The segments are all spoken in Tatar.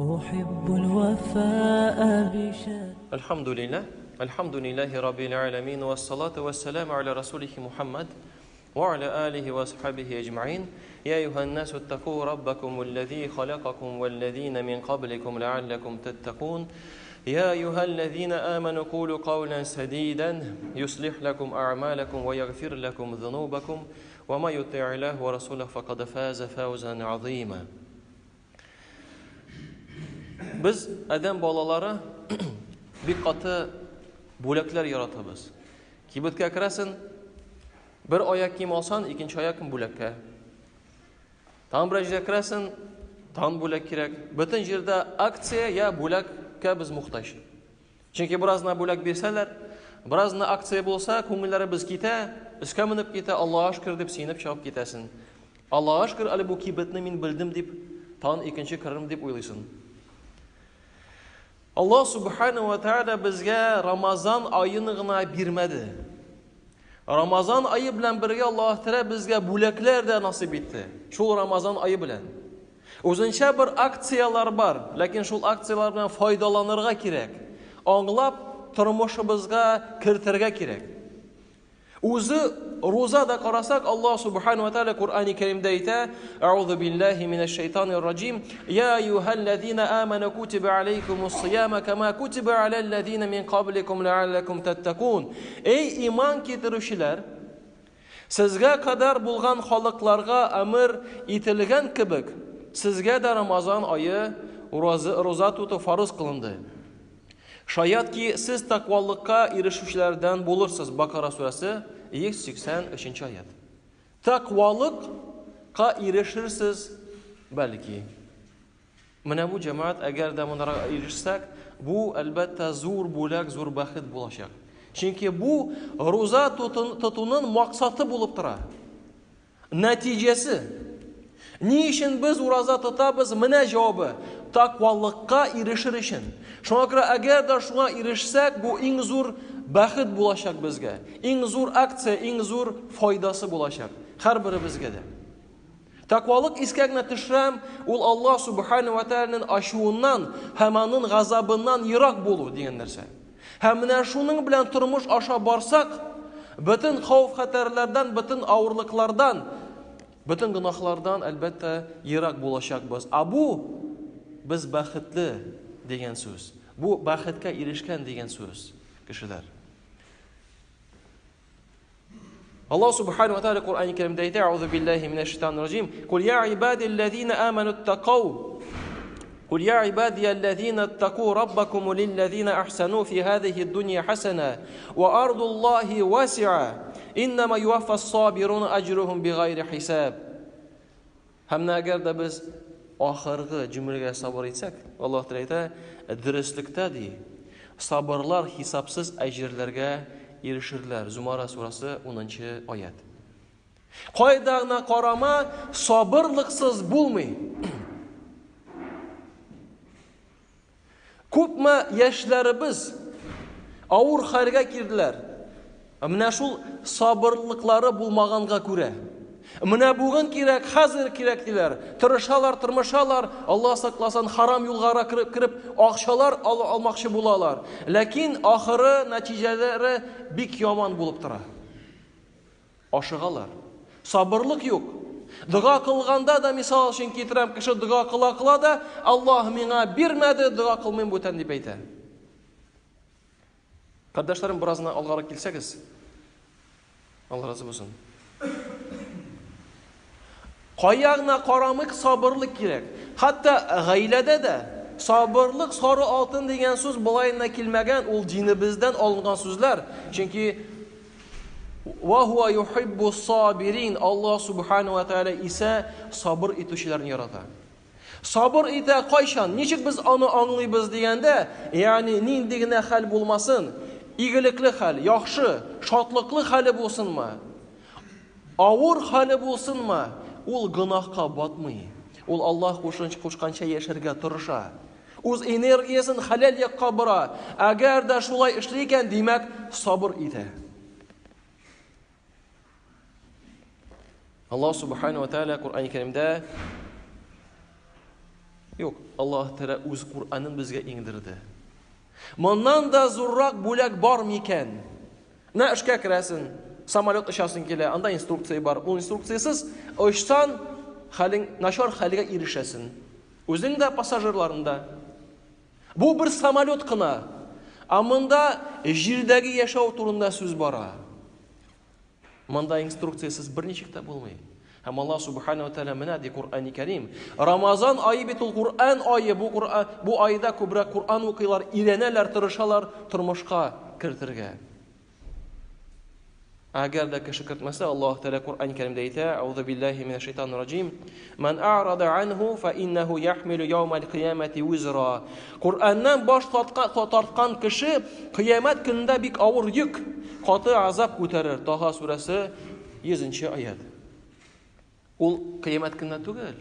أحب الوفاء بشان. الحمد لله رب العالمين والصلاة والسلام على رسوله محمد وعلى آله وصحبه أجمعين. يا أيها الناس اتقوا ربكم الذي خلقكم والذين من قبلكم لعلكم تتقون. يا أيها الذين آمنوا قولوا قولا سديدا يصلح لكم أعمالكم ويغفر لكم ذنوبكم وما يطع الله ورسوله فقد فاز فوزا عظيما. Biz adam bolalari bir qati bo'laklar yaratamiz. Kibitga kirasin, bir oyoq kiyim olsan, ikkinchi oyoqim bo'lakka. Tambrajga kirasin, tan bo'lak kerak. Butun yerda aksiya ya bo'lakka biz muhtoj. Chunki birozna bo'lak bersalar, birozna aksiya bo'lsa, ko'ngillari biz keta, ishga minib keta, Allohga shukr deb sinib chop ketasin. Allohga shukr, ali bu kibitni men bildim deb, tan ikkinchi kirim deb o'ylaysin. Allah subhanahu wa ta'ala bizga Ramazon oyini g'ina bermadi. Ramazon oyi bilan birga Alloh taolo bizga bo'laklarda nasib etdi. Shu Ramazon oyi bilan. O'zincha bir aksiyalar bor, lekin shu aksiyalar bilan foydalanirga kerak. Anglab turmushimizga kiritirga kerak. O'zi ro'zada qarasak Alloh subhanahu va taolo Qur'oni Karimda aytadi: "A'udhu billahi minash shaytonir rojim. Ya ayyuhallazina amanu kutiba alaykumus-siyama kama kutiba alal ladzina min qablikum la'allakum tattaqun." Ey iymon keltiruvchilar, sizga qadar bo'lgan xalqlarga amr etilgan kibik, sizga da Ramazon oyi ro'za tutib farz qilindi. Shoyatki siz taqvolikka erishuvchilardan bo'lursiz. Baqara surasi 183-oyat. Taqvolikqa erishirsiz balki. Mana bu jamoat agarda bunga erishsak, bu albatta zo'r bo'lak, zo'r baxt bo'lacak. Chunki bu ro'za tutuning maqsadi bo'lib turadi. Natijasi. Ni uchun biz ro'za tutamiz? Mana javobi. Taqvolikqa erishir uchun. Shunga ko'ra agarda shunga erishsak, bu eng zo'r baxt bo'lacak bizga. Eng zo'r aksiya, eng zo'r foydasi bo'lacak har birimizga. Taqvolik iskagna tishram, ul Alloh subhanahu va taolaning ashuvidan, hamaning g'azabidan yiroq bo'lu degan narsa. Hamna shuning bilan turmush osha borsak, butun xavf-xatarlardan, butun og'irliklardan, butun gunohlardan albatta yiroq bo'lacak biz. Bu biz baxtli degan so'z. Bu baxtga erishgan degan so'z, kishilar. Allah subhanahu wa ta'ala Qur'oni Karimda aytadi: "A'udhu billahi minash shaytonir rojim. Qul ya ibadillazina amanu ittaqaw. Qul ya ibadiyallazina ittaqu rabbakum lillazina ahsanu fi hadhihi ad-dunya hasana wa ardullahi wasi'a. Innama yuwaffas-sabiruna ajruhum bighayri hisab." Hamna agarda biz oxirgi jumlaga sabr etsak, Alloh taolo aytadi, "Diristlikda de sabrlar hisobsiz ajrlarga erishirlar." Zumara surasi 10-oyat. Qoidag'na qarama, sabrliksiz bo'lmay. Ko'pma yoshlarimiz avur xarga kirdilar. Mana shu sabrliklari bo'lmaganга ko'ra. Mana bugun kerak, hozir kerak dilar. Tirishhalar, Alloh saqlasin, harom yo'lga kirib, oqshalar olmoqchi bo'lalar. Lekin oxiri natijalari bik yomon bo'lib turadi. Oshig'alar. Sabrlik yo'q. Duo qilganda da misol uchun keltiram, kishi duo qiladi, Alloh menga bermadi, duo qilmay bo'tan deb aytadi. Qardoshlarim, birozna olg'aroq kelsangiz. Alloh rozi bo'lsin. Qoyag'na qaramlik sabrlik kerak. Hatto g'aylada da sabrlik sori oltin degan so'z bo'layindan kelmagan, ul dinimizdan olingan so'zlar. Chunki va huwa yuhibbus sabirin. Alloh subhanahu va taolo esa sabr etuvchilarni yaratadi. Sabr eta qo'yshan. Nechuk biz uni anglaymiz deganda, ya'ni nindigina hal bo'lmasin, igilikli hal, yaxshi, shodlikli hali bo'lsinmi? Avur hali bo'lsinmi? Ul gunohga botmay, ul Alloh qo'shgancha yasharga tirisha. O'z energiyasini halal yoqqa bora. Agarda shulay ishlaykan, demak sabr edi. Alloh subhanahu va taolo Qur'oni Karimda Юк, Аллаһ Тәгалә үз Куранын безгә иңдерде. Моннан да зуррак бүләк бар микән? Менә эшкә керәсен, самолет очасың килә, анда инструкция бар. Ул инструкциясыз очсан, хәлең начар хәлгә ирешәсен. Үзең дә, пассажирларың да. Бу бер самолет кына. Монда җирдәге яшәү турында сүз бара. Монда инструкциясыз берничек тә булмый. Һәм Аллаһ Субханаһу ва Тәгалә менә ди Кур'ан-и Кәрим. Рамазан айы бит ул Кур'ан айы. Бу айда күбрәк Кур'ан укыйлар, өйрәнәләр, тырышалар тормышка кертергә. Әгәр дә кеше кертмәсә, Аллаһ Тәгалә Кур'ан-и Кәримдә әйтә: "Аузу биллаһи минаш шайтанир раҗим. Ман а'рада анху фа иннаху яхмилу яумал қиямати визра." Кур'аннан баш тарткан кеше кыямәт көндә бик авыр йөк, каты азап күтәрер. Таха сурәсе 100-нче аят. Ул кыямәт көндә түгел.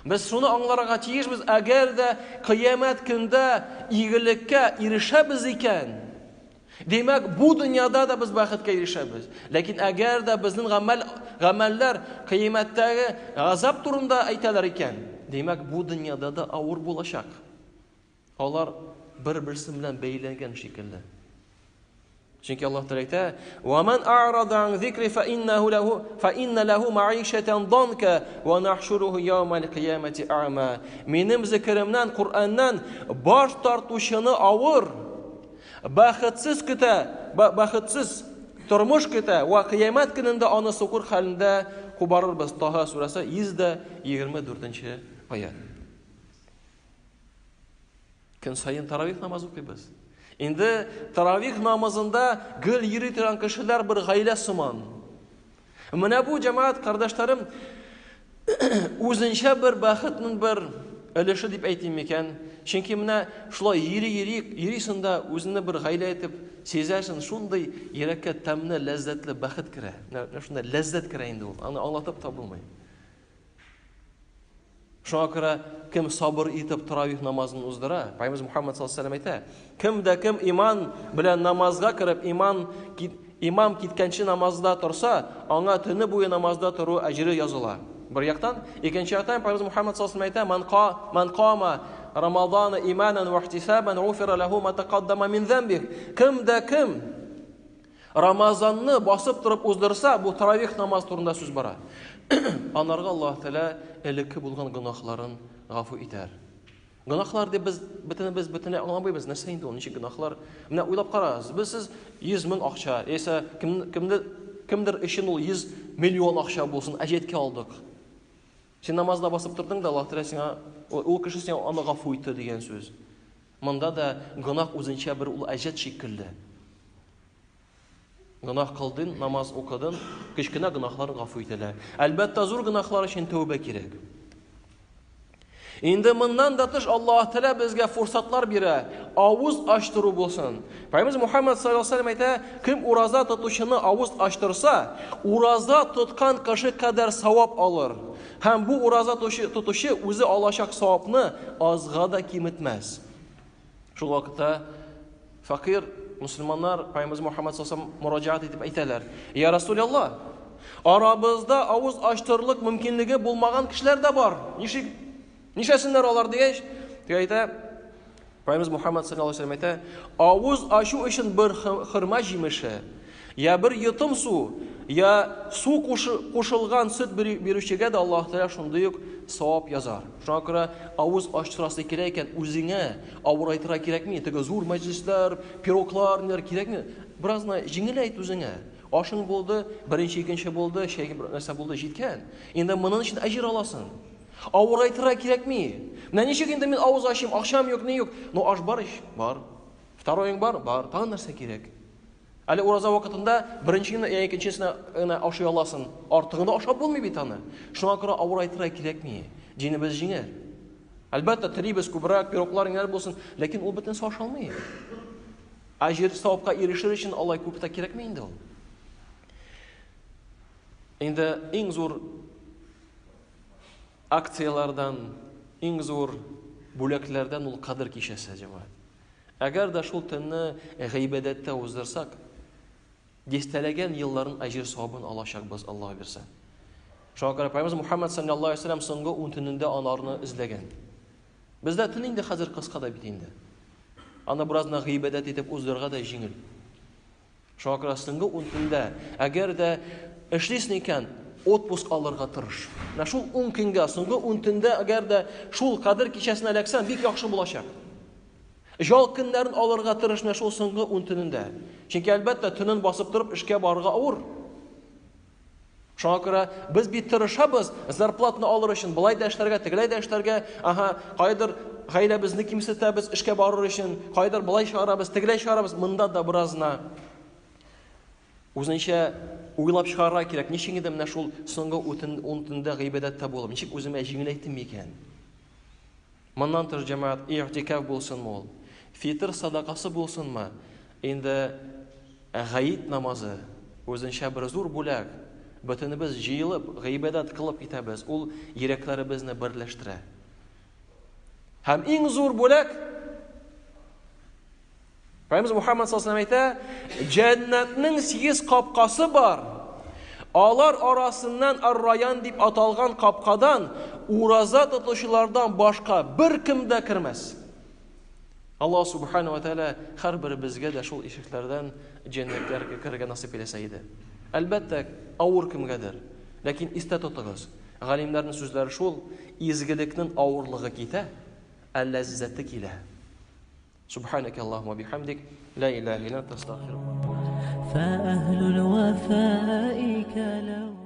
Без шуны аңларга тиешбез, әгәр дә кыямәт көндә игелеккә ирешәбез икән. Демәк, бу дөньяда да без бәхеткә ирешәбез. Ләкин әгәр дә безнең гамәлләр кыямәттәге газап турында әйтәләр икән, демәк, бу дөньяда да авыр булачак. Алар бер-берсе белән бәйләнгән шикелле. Чөнки Аллаһ Тәгалә әйтә: "Ва ман а'рада ан зикри фа инна лаху ма'ишатан данка ва нахшуруhu яумал қиямати а'ма." Минем зикремнән, Кур'аннан баш тартучыны авыр, бәхетсез тормыш көтә, ва кыямәт көнендә аны сукыр хәлендә кубарырбыз. Таха сурәсе 124-нче аят. Көн сайын таравих намаз укыйбыз. Инде таравих намазында гел йөри торган кешеләр бер гаилә сыман. Менә бу җәмәгать кардәшләрем үзенчә бер бәхетнең бер өлеше дип әйтим микән? Чөнки менә шулай йөрисен дә үзенә бер гаилә итеп сезәсен, шундый йөрәккә тәмле, ләззәтле бәхет керә. Шундый ләззәт керә инде ул. Аны аңлатып табылмый. Шуңа күрә кем сабыр итеп таравих намазын уздыра, Пайгамбар Мухаммад саллаллаху алейхи ва саллям әйтә: кем иман белән намазга кереп, имам киткәнче намазда торса, аңа төне буе намазда тору әҗре языла. Бер яктан, икенче яктан Пайгамбар Мухаммад саллаллаху алейхи ва саллям әйтә: "Ман қама Рамазана иманан ва ихтисабан уфира лаху ма тaqaddama min dhanbih." Кем Рамазанны басып торып уздырса, бу таравих намаз турында сүз бара. Анарга Аллаһ Тәгалә элекке булган гынахларын гафу итәр. Гынахлар дип без бөтенләй аңламыйбыз, нәрсә инде ул, ничек гынахлар? Менә уйлап карагыз, без 100 мең акча, яисә кемдер өчен ул 100 миллион акча булсын, әҗәткә алдык. Син намазда басып тордың да, Аллаһ Тәгалә сиңа, ул кеше сиңа аны гафу итте дигән сүз. Монда да гынах үзенчә бер ул әҗәт шикелле. Гынах кылдың, намаз укыдың, кичкенә гынахлар гафу ителә. Әлбәттә, зур гынахлар өчен тәүбә кирәк. Инде моннан да тыш Аллаһ Тәгалә безгә фурсатлар бирә. Авыз ачтыру булсын. Пайгамбар Мухаммад саллаллаху алейхи ва саллям әйтә: "Кем ураза тотучыны авыз ачтырса, ураза тоткан кеше кадәр савап алыр. Һәм бу ураза тотучы үзе алачак савапны азга да киметмәс." Шул вакытта факир мусламаннар Пайгамбар Мухаммад саллаллаху алейхи ва саллям мураҗаат итеп әйтәләр: "Я Расулаллаһ, арабызда авыз ачтырлык мөмкинлеге булмаган кешеләр дә бар. Нишәсеннәр алар дигәч?" Әйтә Пайгамбар Мухаммад саллаллаху алейхи ва саллям әйтә: "Авыз ачу өчен бер хөрмә җимеше, я бер йотым су, я су кушылган сөт бирүчегә дә Аллаһ Тәгалә шундый ук савап язар." Шуңа күрә авыз ачтырасы кирәк икән, үзеңә авырайтырга кирәкми, теге зур мәҗлесләр, пироглар ниләр кирәкми. Беразна җиңел әйт үзеңә. Ашың булды, беренче, икенче булды, шәйгә нәрсә булды, җиткән. Инде моның өчен әҗр аласың. Авырайтырга кирәкми. Менә ничек инде мин авыз ачыйм, акчам юк, ни юк. Ну аш бар, бар. Второйың бар, тагын нәрсә кирәк. Әле ураза вакытында беренчене, икенчесенә ашый аласың. Артыгында ашап булмый бит аны. Шуңа күрә авырайтырга кирәкми. Динебез җиңел. Әлбәттә, трибез күбрәк, пироглар ниләр булсын, ләкин ул бөтен ашалмый. Әҗр савапка ирешер өчен Аллаһ күп тә кирәкми инде ул. Инде иң зур акциялардан, иң зур бүләкләрдән ул кадер кичәсе җәмәгать. Әгәр дә шул төнне гыйбадәттә уздырсак, дистәләгән елларын әҗр савабын алачакбыз, Аллаһ бирсә. Шуңа күрә Пайгамбар Мухаммад саллаллаху алейхи ва саллям соңгы 10 төнендә анарны эзләгән. Бездә төн инде хәзер кыска да бит инде. Аны беразна гыйбадәт итеп уздырырга да җиңел. Шуңа күрә соңгы 10 көндә, әгәр дә эшлисең икән, отпуск алырга тырыш. Менә шул 10 көнгә, соңгы 10 төндә әгәр дә шул кадер кичәсенә эләксәң, бик яхшы булачак. Жал көннәрен алырга тырыш менә шул соңгы 10 төнендә. Чөнки әлбәттә төнен басып торып эшкә барырга авыр. Шуңа күрә без бит тырышабыз зарплатаны алыр өчен, былай да эшләргә, тегеләй дә эшләргә, кайдыр гаиләбезне кимсетәбез эшкә барыр өчен, кайдыр былай чыгарабыз, тегеләй чыгарабыз, монда да беразна үзенчә уйлап чыгарга кирәк. Ничек инде менә шул соңгы 10 төндә гыйбадәттә булып, ничек үземә җиңеләйттем микән? Моннан тыш җәмәгать и'тикаф булсынмы ул? Фитр садакасы булсынмы? Инде гаит намазы үзенчә бер зур бүләк. Бөтенебез җыелып, гыйбадәт кылып китәбез. Ул йөрәкләребезне берләштерә. Һәм иң зур бүләк Пәйгамбер Мухаммад саллаллаһу алейһи ва саллям әйтә, җәннәтнең 8 капкасы бар. Алар арасыннан ар-раян дип аталган капкадан ураза тотучылардан башка беркем дә кермәс. Аллаһ субханаһу ва тааля һәрбер безгә дә шул ишекләрдән җәннәткә керергә насыйп итсә иде. Әлбәттә, авыр кемгәдер. Ләкин истә тотыгыз. Галимнәрнең сүзләре шул, изгелекнең авырлыгы китә, ләззәте килә. سبحانك اللهم وبحمدك لا إله إلا أنت أستغفرك فأهل الوفاء كلو